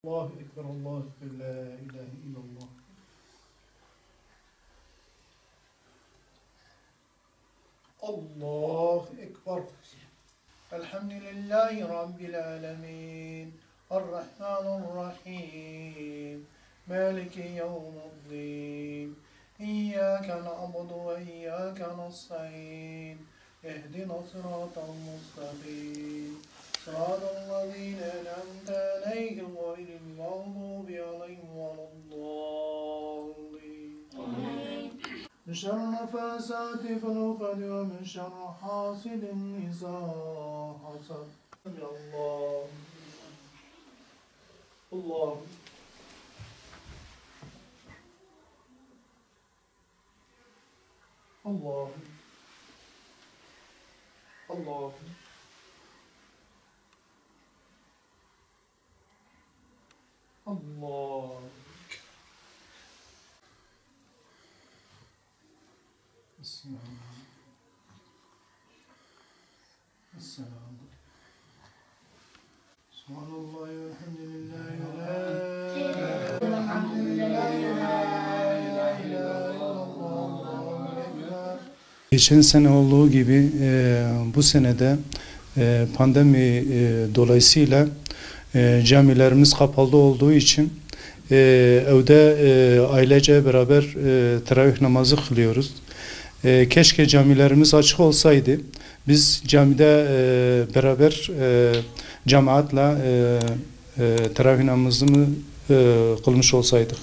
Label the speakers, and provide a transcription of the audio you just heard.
Speaker 1: Allahu Ekber, Allahu Ekber, la ilahe illallah. Allahu Ekber. Elhamdülillahi Rabbil alemin. Errahmanirrahim. Maliki yevmuddin. İyyâke na'budu ve iyyâke nasta'in. Ehdina sıratal mustakim. Sıratallazîne en'amte aleyhim gayril mağdûbi aleyhim veleddâllîn. من شر النفاثات في العقد ومن شر حاسد إذا حسد. الله الله الله الله الله. السلام. سبحان الله والحمد لله ولا
Speaker 2: Geçen sene olduğu gibi bu senede pandemi dolayısıyla camilerimiz kapalı olduğu için evde ailece beraber teravih namazı kılıyoruz. Keşke camilerimiz açık olsaydı. Biz camide beraber cemaatle teravih namazını kılmış olsaydık.